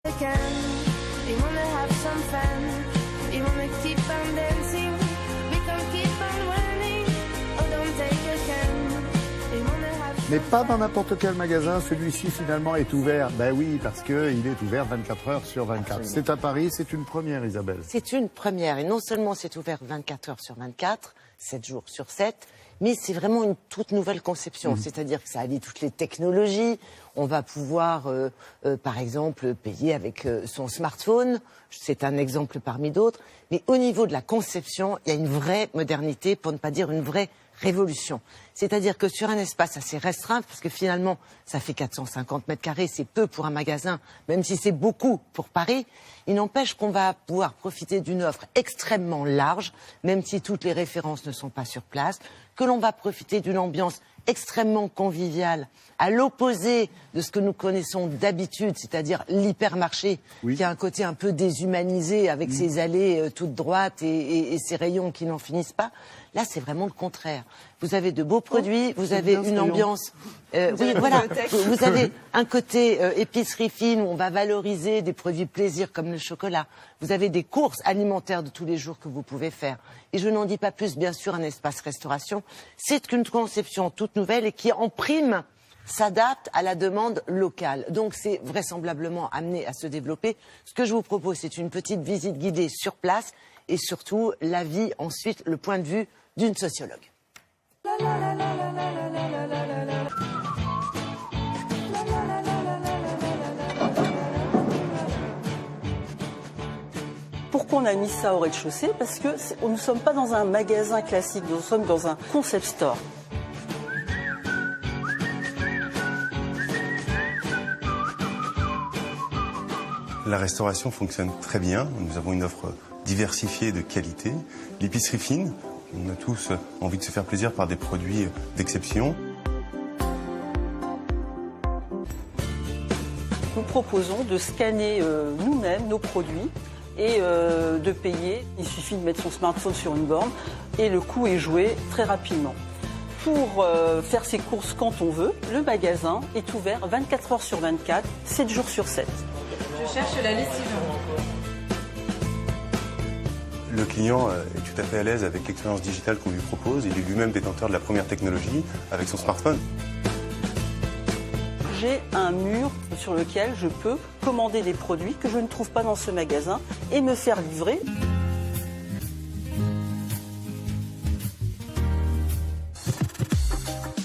again. We wanna have some fun. We wanna keep on dancing. We can keep on running. Oh, don't take a can. We wanna have some Mais pas dans n'importe quel magasin, celui-ci finalement est ouvert. Ben oui, parce qu'il est ouvert 24 heures sur 24. Absolument. C'est à Paris, c'est une première, Isabelle. C'est une première, et non seulement c'est ouvert 24 heures sur 24, 7 jours sur 7, mais c'est vraiment une toute nouvelle conception. C'est-à-dire que ça allie toutes les technologies. On va pouvoir, par exemple, payer avec son smartphone. C'est un exemple parmi d'autres. Mais au niveau de la conception, il y a une vraie modernité, pour ne pas dire une vraie révolution. C'est-à-dire que sur un espace assez restreint, parce que finalement, ça fait 450 mètres carrés, c'est peu pour un magasin, même si c'est beaucoup pour Paris, il n'empêche qu'on va pouvoir profiter d'une offre extrêmement large, même si toutes les références ne sont pas sur place, que l'on va profiter d'une ambiance extrêmement conviviale, à l'opposé de ce que nous connaissons d'habitude, c'est-à-dire l'hypermarché, qui a un côté un peu déshumanisé, avec ses allées toutes droites et ses rayons qui n'en finissent pas. Là, c'est vraiment le contraire. Vous avez de beaux produits, vous avez une ambiance... oui, voilà. Vous avez un côté épicerie fine où on va valoriser des produits plaisir comme le chocolat. Vous avez des courses alimentaires de tous les jours que vous pouvez faire. Et je n'en dis pas plus, bien sûr, un espace restauration. C'est une conception toute nouvelle et qui, en prime, s'adapte à la demande locale. Donc, c'est vraisemblablement amené à se développer. Ce que je vous propose, c'est une petite visite guidée sur place et surtout l'avis, ensuite, le point de vue d'une sociologue. Pourquoi on a mis ça au rez-de-chaussée? Parce que nous ne sommes pas dans un magasin classique, nous sommes dans un concept store. La restauration fonctionne très bien. Nous avons une offre diversifiée et de qualité. L'épicerie fine, on a tous envie de se faire plaisir par des produits d'exception. Nous proposons de scanner nous-mêmes nos produits et de payer. Il suffit de mettre son smartphone sur une borne et le coût est joué très rapidement. Pour faire ses courses quand on veut, le magasin est ouvert 24 heures sur 24, 7 jours sur 7. Je cherche la lessive. Le client est tout à fait à l'aise avec l'expérience digitale qu'on lui propose. Il est lui-même détenteur de la première technologie avec son smartphone. J'ai un mur sur lequel je peux commander des produits que je ne trouve pas dans ce magasin et me faire livrer.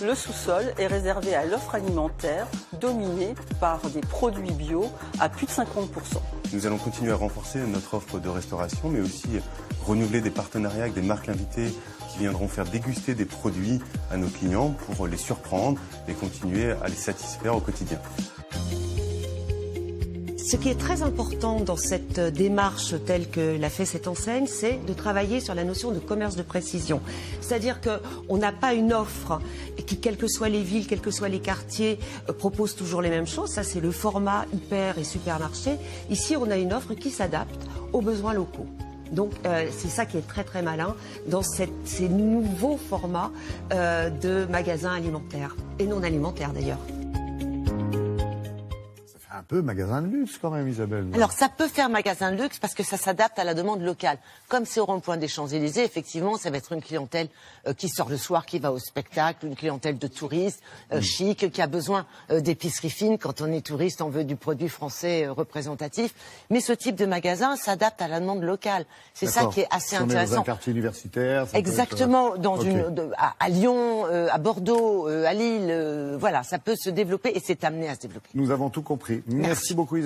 Le sous-sol est réservé à l'offre alimentaire, dominée par des produits bio à plus de 50%. Nous allons continuer à renforcer notre offre de restauration, mais aussi renouveler des partenariats avec des marques invitées qui viendront faire déguster des produits à nos clients pour les surprendre et continuer à les satisfaire au quotidien. Ce qui est très important dans cette démarche telle que l'a fait cette enseigne, c'est de travailler sur la notion de commerce de précision. C'est-à-dire qu'on n'a pas une offre qui, quelles que soient les villes, quels que soient les quartiers, propose toujours les mêmes choses. Ça, c'est le format hyper et supermarché. Ici, on a une offre qui s'adapte aux besoins locaux. Donc c'est ça qui est très très malin dans ces nouveaux formats de magasins alimentaires et non alimentaires d'ailleurs. Un peu magasin de luxe quand même, Isabelle. Alors ça peut faire magasin de luxe parce que ça s'adapte à la demande locale. Comme c'est au rond-point des Champs-Élysées, effectivement, ça va être une clientèle qui sort le soir, qui va au spectacle, une clientèle de touristes chic, qui a besoin d'épicerie fine. Quand on est touriste, on veut du produit français représentatif. Mais ce type de magasin s'adapte à la demande locale. C'est ça qui est assez intéressant. Dans un quartier universitaire. Exactement, à Lyon, à Bordeaux, à Lille, voilà, ça peut se développer et c'est amené à se développer. Nous avons tout compris. Merci beaucoup, Isabelle.